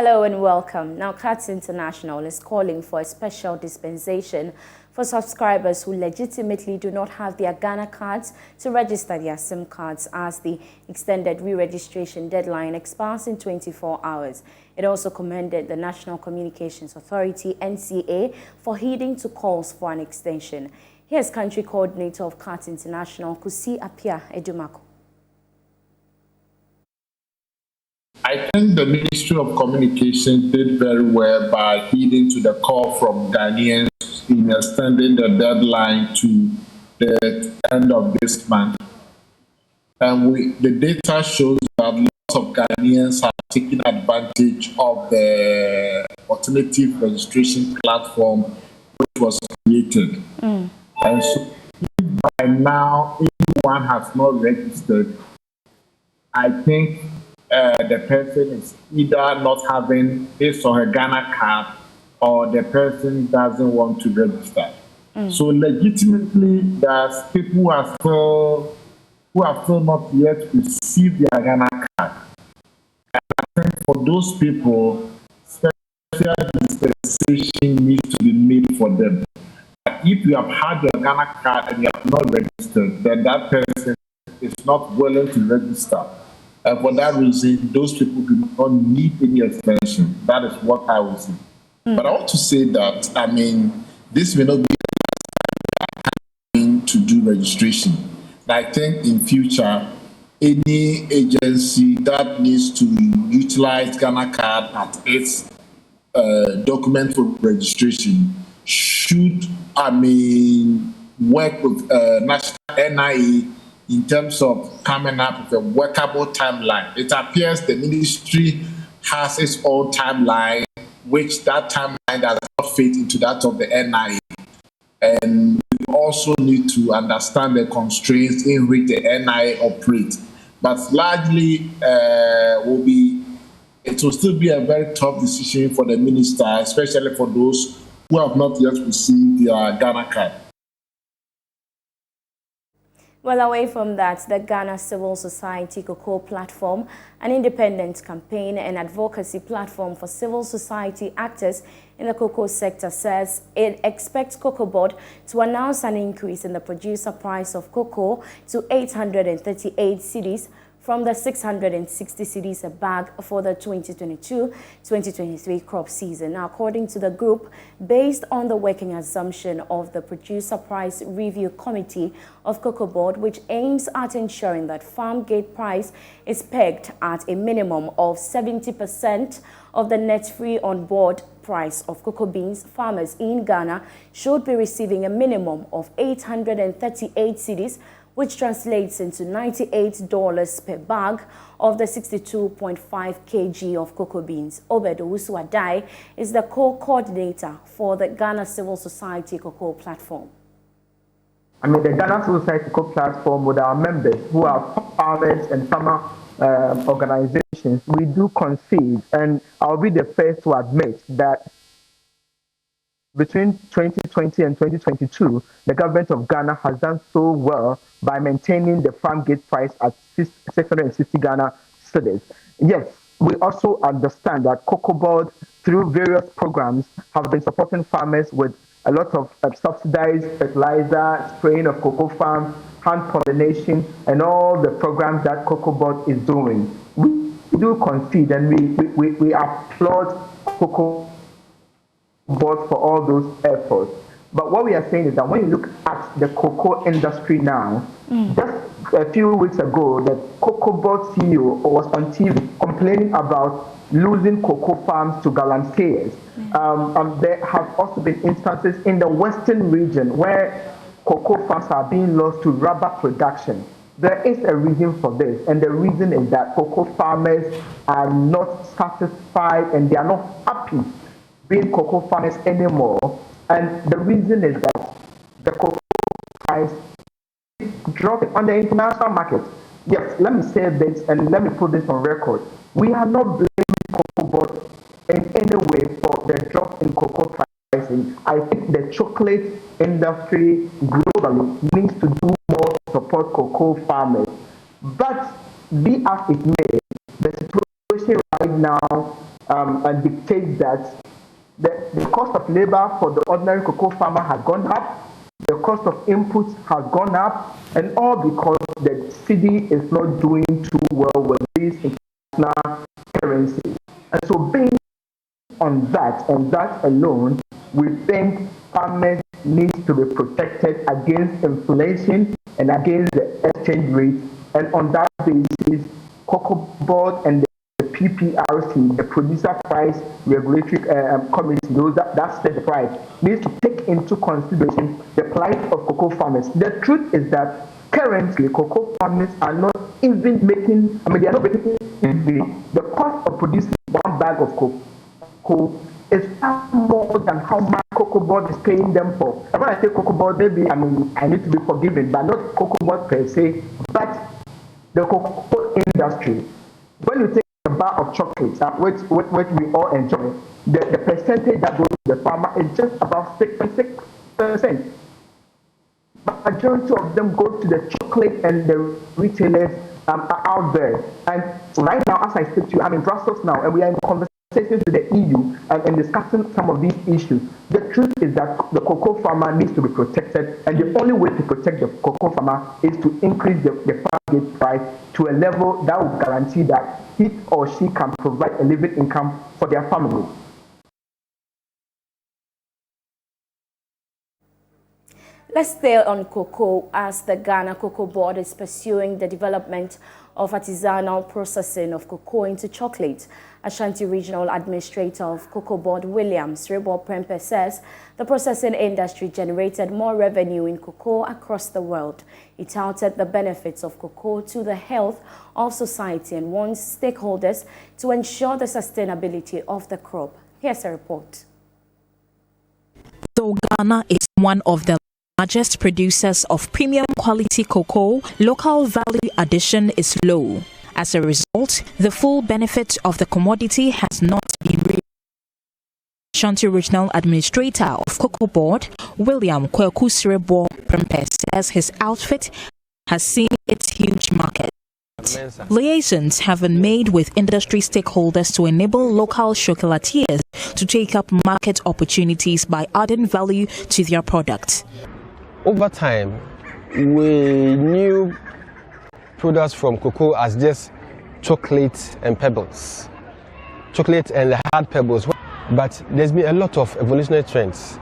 Hello and welcome. Now, CATS International is calling for a special dispensation for subscribers who legitimately do not have their Ghana cards to register their SIM cards, as the extended re-registration deadline expires in 24 hours. It also commended the National Communications Authority, NCA, for heeding to calls for an extension. Here's Country Coordinator of CATS International, Kusi Apia Edumako. I think the Ministry of Communications did very well by heeding to the call from Ghanaians in extending the deadline to the end of this month. And the data shows that lots of Ghanaians are taking advantage of the alternative registration platform which was created. And so if by now anyone has not registered, I think the person is either not having his or her Ghana card, or the person doesn't want to register. So legitimately, there's people who have still not yet received their Ghana card. And I think for those people, special dispensation needs to be made for them. If you have had your Ghana card and you have not registered, then that person is not willing to register. And for that reason, those people do not need any extension. That is what I would say. But I want to say that, this may not be to do registration. I think in future, any agency that needs to utilize Ghana card at its document for registration should, work with National NIA in terms of coming up with a workable timeline. It appears the ministry has its own timeline, which that timeline does not fit into that of the NIA. And we also need to understand the constraints in which the NIA operates. But largely, it will still be a very tough decision for the minister, especially for those who have not yet received their Ghana card. Well, away from that, the Ghana Civil Society Cocoa Platform, an independent campaign and advocacy platform for civil society actors in the cocoa sector, says it expects Cocoa Board to announce an increase in the producer price of cocoa to 838 cedis from the 660 cedis a bag for the 2022-2023 crop season. Now, according to the group, based on the working assumption of the Producer Price Review Committee of Cocoa Board, which aims at ensuring that farm gate price is pegged at a minimum of 70% of the net free on board price of cocoa beans, farmers in Ghana should be receiving a minimum of 838 cedis, which translates into $98 per bag of the 62.5 kg of cocoa beans. Obed Owusu-Adai is the co-coordinator for the Ghana Civil Society Cocoa Platform. The Ghana Civil Society Cocoa Platform, with our members who are farmers and farmer organizations, we do concede, and I'll be the first to admit that between 2020 and 2022, the government of Ghana has done so well by maintaining the farm gate price at 660 Ghana cedis. Yes, we also understand that Cocoa Board, through various programs, have been supporting farmers with a lot of subsidized fertilizer, spraying of cocoa farms, hand pollination, and all the programs that Cocoa Board is doing. We do concede, and we applaud Cocoa Board for all those efforts. But what we are saying is that when you look at the cocoa industry now, just a few weeks ago, the Cocoa Board CEO was on TV complaining about losing cocoa farms to galamseyers. There have also been instances in the western region where cocoa farms are being lost to rubber production. There is a reason for this, and the reason is that cocoa farmers are not satisfied and they are not happy being cocoa farmers anymore. And the reason is that the cocoa price is dropping on the international market. Yes, let me say this and let me put this on record. We are not blaming Cocoa Board in any way for the drop in cocoa pricing. I think the chocolate industry globally needs to do more to support cocoa farmers. But be as it may, the situation right now and dictates that the cost of labor for the ordinary cocoa farmer has gone up, the cost of inputs has gone up, and all because the cedi is not doing too well with this international currency. And so based on that and that alone, we think farmers need to be protected against inflation and against the exchange rate. And on that basis, Cocoa Board and the PPRC, the Producer Price Regulatory Committee, those that set the price, needs to take into consideration the plight of cocoa farmers. The truth is that currently cocoa farmers are not even making, they are not making the cost of producing one bag of cocoa is far more than how much Cocoa Board is paying them for. And when I say Cocoa Board, maybe I need to be forgiven, but not Cocoa Board per se, but the cocoa industry. When you take a bar of chocolates, which we all enjoy, the percentage that goes to the farmer is just about 6%. Majority of them go to the chocolate and the retailers out there. And right now, as I speak to you, I'm in Brussels now, and we are in conversation with the EU and discussing some of these issues. The truth is that the cocoa farmer needs to be protected, and the only way to protect the cocoa farmer is to increase the farm gate price to a level that will guarantee that he or she can provide a living income for their family. Let's stay on cocoa as the Ghana Cocoa Board is pursuing the development of artisanal processing of cocoa into chocolate. Ashanti Regional Administrator of Cocoa Board, William Srebo Prempe, says the processing industry generated more revenue in cocoa across the world. He touted the benefits of cocoa to the health of society and wants stakeholders to ensure the sustainability of the crop. Here's a report. Though Ghana is one of the largest producers of premium quality cocoa, local value addition is low. As a result, the full benefit of the commodity has not been realized. Ashanti Regional Administrator of Cocoa Board, William Srebo Prempe, says his outfit has seen its huge market. Liaisons have been made with industry stakeholders to enable local chocolatiers to take up market opportunities by adding value to their products. Over time, we knew products from cocoa as just chocolate and pebbles, chocolate and hard pebbles. But there's been a lot of evolutionary trends.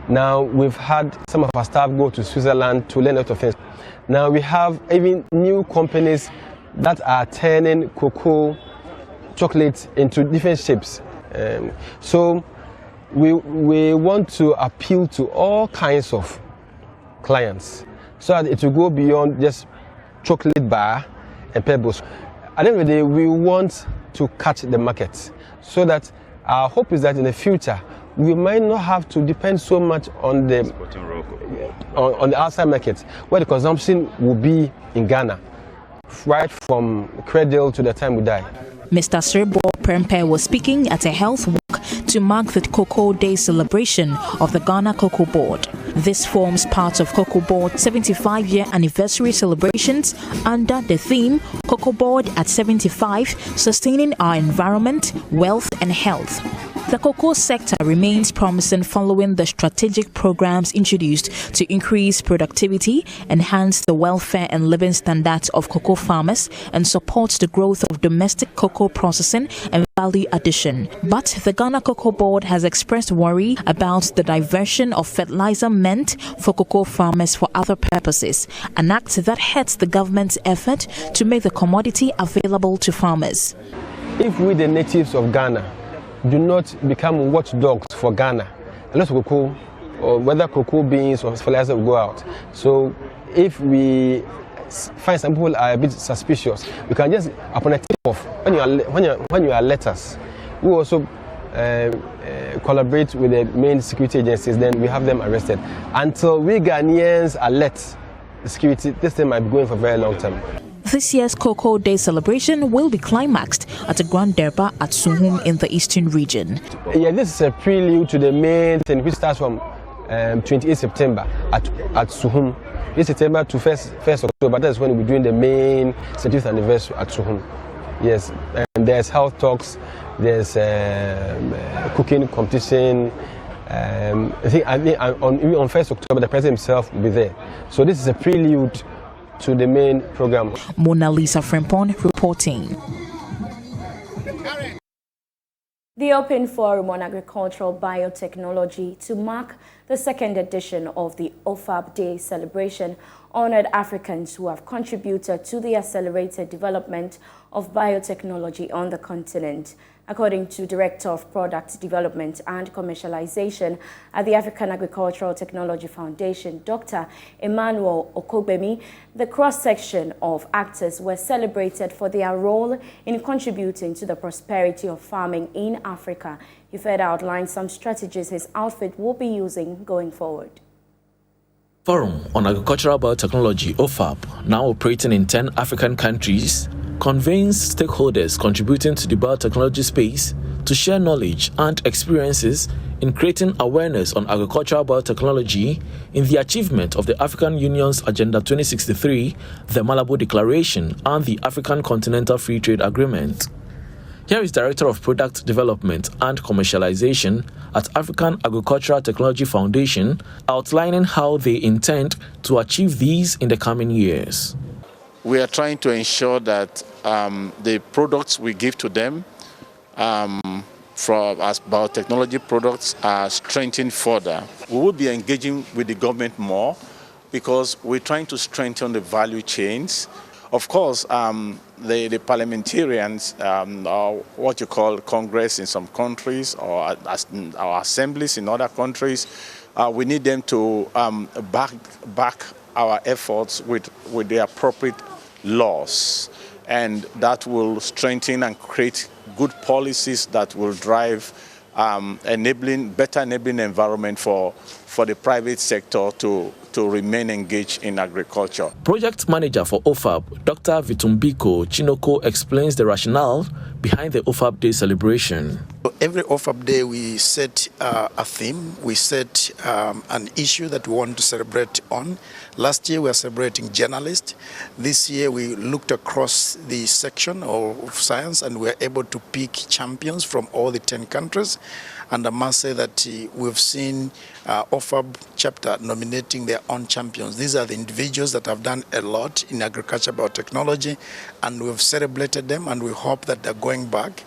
Now we've had some of our staff go to Switzerland to learn a lot of things. Now we have even new companies that are turning cocoa chocolate into different shapes. So we want to appeal to all kinds of clients so that it will go beyond just chocolate bar and pebbles. At the end of the day, we want to catch the market so that our hope is that in the future we might not have to depend so much on the outside market, where the consumption will be in Ghana, right from cradle to the time we die. Mr. Srebo Prempe was speaking at a health walk to mark the Cocoa Day celebration of the Ghana Cocoa Board. This forms part of Cocoa Board's 75-year anniversary celebrations under the theme Cocoa Board at 75, Sustaining Our Environment, Wealth and Health. The cocoa sector remains promising following the strategic programs introduced to increase productivity, enhance the welfare and living standards of cocoa farmers, and support the growth of domestic cocoa processing and value addition. But the Ghana Cocoa Board has expressed worry about the diversion of fertilizer meant for cocoa farmers for other purposes, an act that hurts the government's effort to make the commodity available to farmers. If we, the natives of Ghana, do not become watchdogs for Ghana, a lot of cocoa, or whether cocoa beans or fertilizer, will go out. So if we find some people are a bit suspicious, we can just, upon a tip off, when you alert us, we also collaborate with the main security agencies, then we have them arrested. Until we Ghanaians alert the security, this thing might be going for a very long time. This year's Cocoa Day celebration will be climaxed at the Grand Derba at Suhum in the eastern region. Yeah, this is a prelude to the main thing, which starts from 28 September at Suhum. This September to 1st October, that's when we're doing the main 70th anniversary at Suhum. Yes, and there's health talks, there's cooking competition. On 1st October, the president himself will be there. So this is a prelude to the main program. Mona Lisa Frimpong reporting. The Open Forum on Agricultural Biotechnology to mark the second edition of the OFAB Day celebration honored Africans who have contributed to the accelerated development of biotechnology on the continent. According to Director of Product Development and Commercialization at the African Agricultural Technology Foundation, Dr. Emmanuel Okogbemi, the cross-section of actors were celebrated for their role in contributing to the prosperity of farming in Africa. He further outlined some strategies his outfit will be using going forward. Forum on Agricultural Biotechnology, OFAB, now operating in 10 African countries, convenes stakeholders contributing to the biotechnology space to share knowledge and experiences in creating awareness on agricultural biotechnology in the achievement of the African Union's Agenda 2063, the Malabo Declaration, and the African Continental Free Trade Agreement. Here is Director of Product Development and Commercialization at African Agricultural Technology Foundation outlining how they intend to achieve these in the coming years. We are trying to ensure that the products we give to them as biotechnology products are strengthened further. We will be engaging with the government more because we're trying to strengthen the value chains. Of course, the parliamentarians, or what you call Congress in some countries, or our assemblies in other countries, we need them to back our efforts with the appropriate laws, and that will strengthen and create good policies that will drive better enabling environment for the private sector to remain engaged in agriculture. Project Manager for OFAB, Dr. Vitumbiko Chinoko, explains the rationale behind the OFAB Day celebration. Every OFAB Day we set a theme, we set an issue that we want to celebrate on. Last year we were celebrating journalists. This year we looked across the section of science and we were able to pick champions from all the 10 countries. And I must say that we've seen OFAB chapter nominating their own champions. These are the individuals that have done a lot in agriculture biotechnology, and we've celebrated them, and we hope that they're going back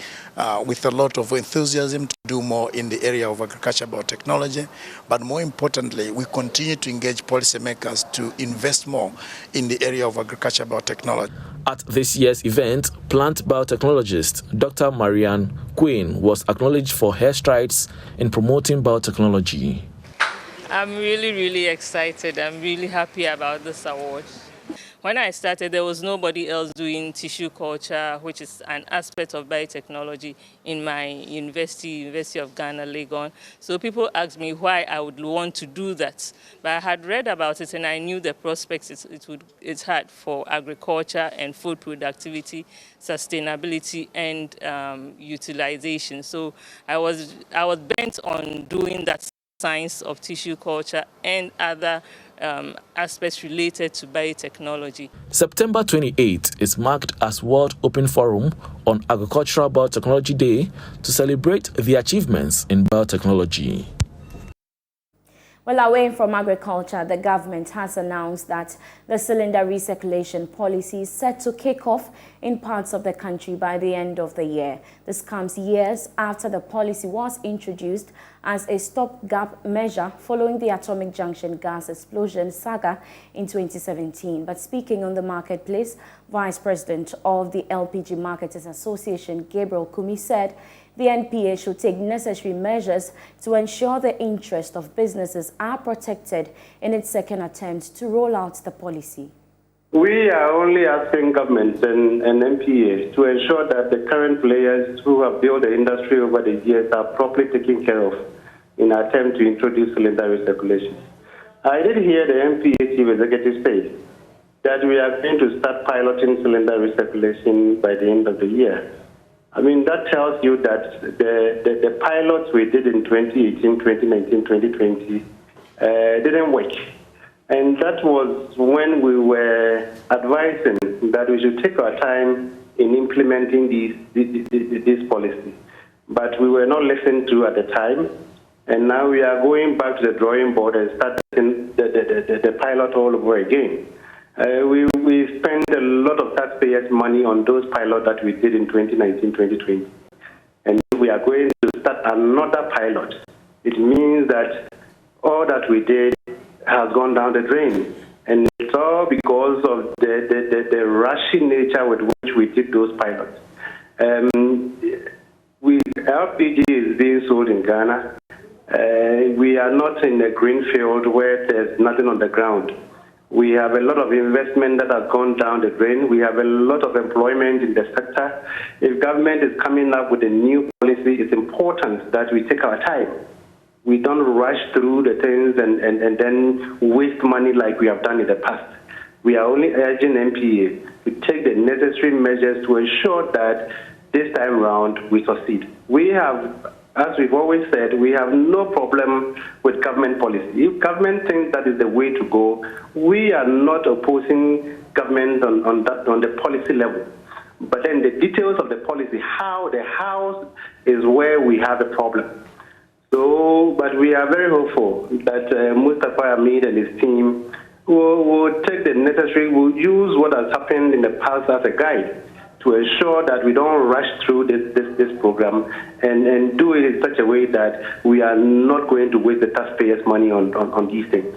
with a lot of enthusiasm to do more in the area of agriculture biotechnology. But more importantly, we continue to engage policymakers to invest more in the area of agriculture biotechnology. At this year's event, plant biotechnologist Dr. Marianne Quinn was acknowledged for her strides in promoting biotechnology. I'm really excited. I'm really happy about this award. When I started, there was nobody else doing tissue culture, which is an aspect of biotechnology in my University of Ghana, Legon. So people asked me why I would want to do that. But I had read about it and I knew the prospects it had for agriculture and food productivity, sustainability, and utilization. So I was bent on doing that science of tissue culture and other aspects related to biotechnology. September 28th is marked as World Open Forum on Agricultural Biotechnology Day to celebrate the achievements in biotechnology. Well, away from agriculture, the government has announced that the cylinder recirculation policy is set to kick off in parts of the country by the end of the year. This comes years after the policy was introduced as a stopgap measure following the Atomic Junction gas explosion saga in 2017. But speaking on the marketplace, Vice President of the LPG Marketers Association, Gabriel Kumi, said the NPA should take necessary measures to ensure the interests of businesses are protected in its second attempt to roll out the policy. We are only asking governments and NPA to ensure that the current players who have built the industry over the years are properly taken care of in an attempt to introduce cylinder recirculation. I did hear the NPA chief executive say that we are going to start piloting cylinder recirculation by the end of the year. I mean, that tells you that the pilots we did in 2018, 2019, 2020 didn't work. And that was when we were advising that we should take our time in implementing these policies. but we were not listened to at the time. And now we are going back to the drawing board and starting the pilot all over again. We spent a lot of taxpayers' money on those pilots that we did in 2019-2020. And we are going to start another pilot. It means that all that we did has gone down the drain. And it's all because of the rushing nature with which we did those pilots. LPG is being sold in Ghana. We are not in a green field where there's nothing on the ground. We have a lot of investment that has gone down the drain. We have a lot of employment in the sector. If government is coming up with a new policy, it's important that we take our time. We don't rush through the things and then waste money like we have done in the past. We are only urging MPA to take the necessary measures to ensure that this time round we succeed. We have, as we've always said, we have no problem with government policy. If government thinks that is the way to go, we are not opposing government on the policy level. But then the details of the policy, how the house is where we have a problem. So, but we are very hopeful that Mustafa Hamid and his team will take the necessary, will use what has happened in the past as a guide to ensure that we don't rush through this program and do it in such a way that we are not going to waste the taxpayers' money on these things.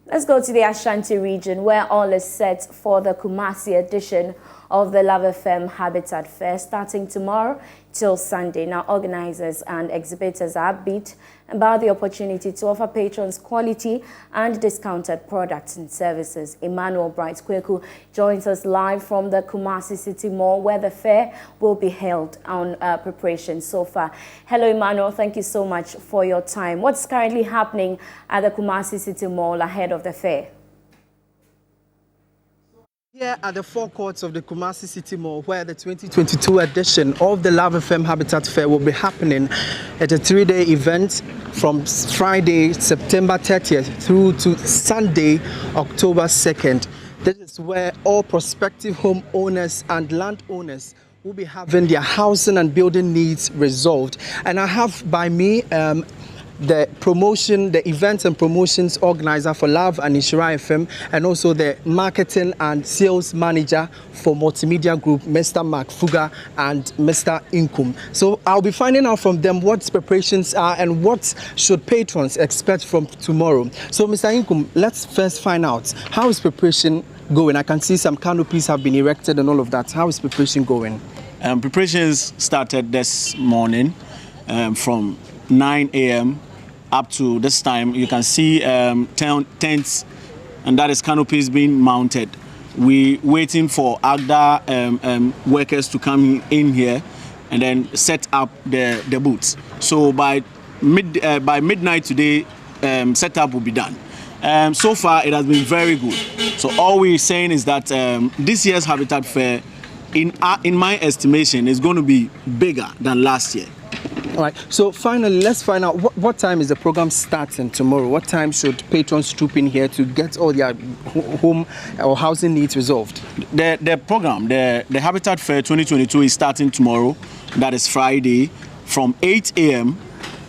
Let's go to the Ashanti region, where all is set for the Kumasi edition of the Love FM Habitat Fair starting tomorrow till Sunday. Now, organizers and exhibitors are upbeat about the opportunity to offer patrons quality and discounted products and services. Emmanuel Bright-Kweku joins us live from the Kumasi City Mall, where the fair will be held on preparation so far. Hello, Emmanuel. Thank you so much for your time. What's currently happening at the Kumasi City Mall ahead of the fair? Here at the forecourts of the Kumasi City Mall, where the 2022 edition of the Love FM Habitat Fair will be happening at a 3-day event from Friday, September 30th through to Sunday, October 2nd. This is where all prospective homeowners and landowners will be having their housing and building needs resolved. And I have by me the events and promotions organizer for Love and Ishira FM, and also the marketing and sales manager for Multimedia Group, Mr. Mark Fuga and Mr. Inkum. So I'll be finding out from them what preparations are and what should patrons expect from tomorrow. So Mr. Inkum, let's first find out, how is preparation going? I can see some canopies have been erected and all of that. How is preparation going? Preparations started this morning from 9 a.m. up to this time. You can see tents, and that is canopies being mounted. We waiting for AGDA workers to come in here and then set up the booths. So by midnight today, setup will be done. So far, it has been very good. So all we're saying is that this year's Habitat Fair, in my estimation, is going to be bigger than last year. All right, so finally, let's find out what time is the program starting tomorrow? What time should patrons troop in here to get all their home or housing needs resolved? The program, the Habitat Fair 2022 is starting tomorrow, that is Friday, from 8 a.m.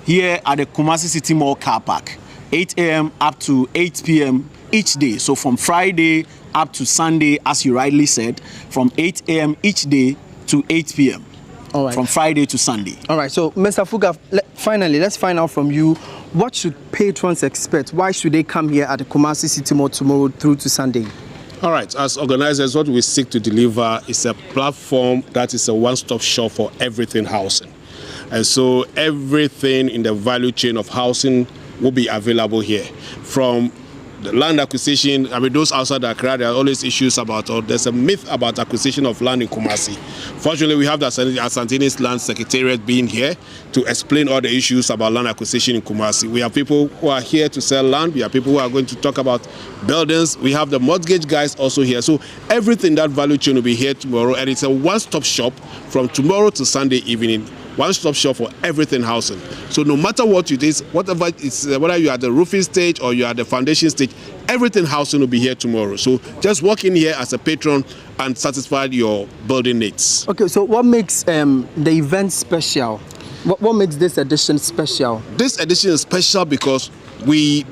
here at the Kumasi City Mall car park. 8 a.m. up to 8 p.m. each day. So from Friday up to Sunday, as you rightly said, from 8 a.m. each day to 8 p.m. All right. From Friday to Sunday. All right, so Mr. Fuga, finally, let's find out from you, what should patrons expect? Why should they come here at the Kumasi City Mall tomorrow through to Sunday? All right, as organizers, what we seek to deliver is a platform that is a one-stop shop for everything housing. And so everything in the value chain of housing will be available here. From the land acquisition, I mean, those outside Accra, there are always issues about, or there's a myth about acquisition of land in Kumasi. Fortunately, we have the Asantini's Land Secretariat being here to explain all the issues about land acquisition in Kumasi. We have people who are here to sell land. We have people who are going to talk about buildings. We have the mortgage guys also here. So everything that value chain will be here tomorrow, and it's a one-stop shop from tomorrow to Sunday evening. one-stop shop for everything housing. So no matter what it is, whatever it's, whether you are at the roofing stage or you are at the foundation stage, everything housing will be here tomorrow. So just walk in here as a patron and satisfy your building needs. Okay, so what makes the event special? What makes this edition special? This edition is special because we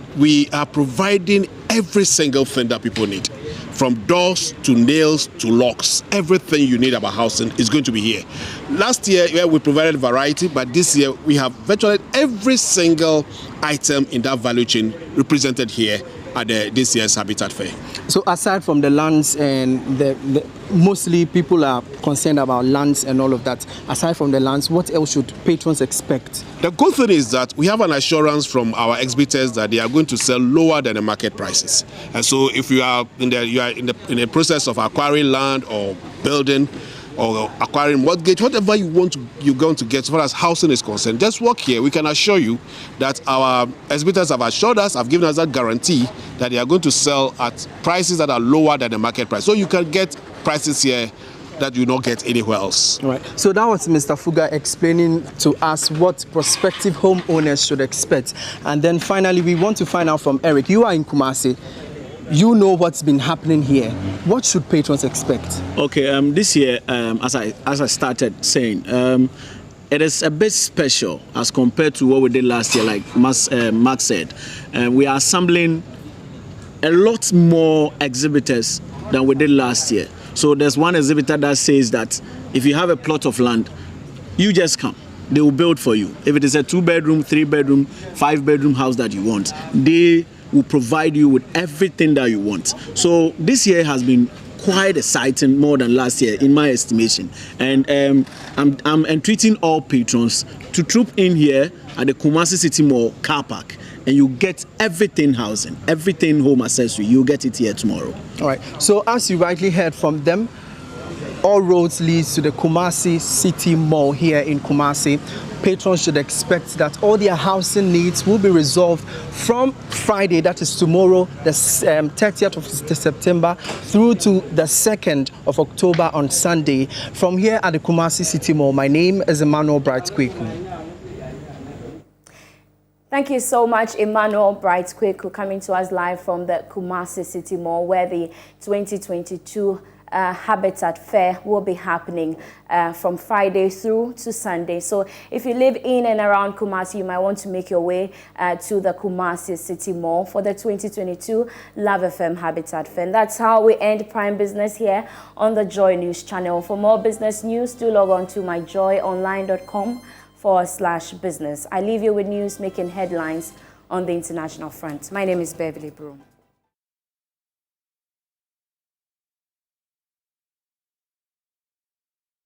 are providing every single thing that people need. From doors to nails to locks, everything you need about housing is going to be here. Last year, we provided variety, but this year we have virtually every single item in that value chain represented here at this year's Habitat Fair. So aside from the lands and mostly people are concerned about lands and all of that, aside from the lands, what else should patrons expect? The good thing is that we have an assurance from our exhibitors that they are going to sell lower than the market prices. And so if you are in the process of acquiring land or building or acquiring mortgage, whatever you're going to get as far as housing is concerned, just walk here. We can assure you that our exhibitors have assured us, have given us that guarantee that they are going to sell at prices that are lower than the market price. So you can get prices here that you don't get anywhere else. Right. So that was Mr. Fuga explaining to us what prospective homeowners should expect. And then finally, we want to find out from Eric. You are in Kumasi. You know what's been happening here. What should patrons expect? Okay, this year, as I started saying, it is a bit special as compared to what we did last year, like Mark said. We are assembling a lot more exhibitors than we did last year. So there's one exhibitor that says that if you have a plot of land, you just come. They will build for you. If it is a 2-bedroom, 3-bedroom, 5-bedroom house that you want, they will provide you with everything that you want. So this year has been quite exciting, more than last year in my estimation. And I'm entreating all patrons to troop in here at the Kumasi City Mall car park, and you get everything housing, everything home accessory. You'll get it here tomorrow. All right. So as you rightly heard from them, all roads lead to the Kumasi City Mall here in Kumasi. Patrons should expect that all their housing needs will be resolved from Friday, that is tomorrow, the 30th of September, through to the 2nd of October on Sunday. From here at the Kumasi City Mall, my name is Emmanuel Bright-Kweku. Thank you so much, Emmanuel Bright-Kweku, coming to us live from the Kumasi City Mall, where the 2022 Habitat Fair will be happening from Friday through to Sunday. So if you live in and around Kumasi, you might want to make your way to the Kumasi City Mall for the 2022 Love FM Habitat Fair. And that's how we end Prime Business here on the Joy News channel. For more business news, do log on to myjoyonline.com/business. I leave you with news making headlines on the international front. My name is Beverly Broohm.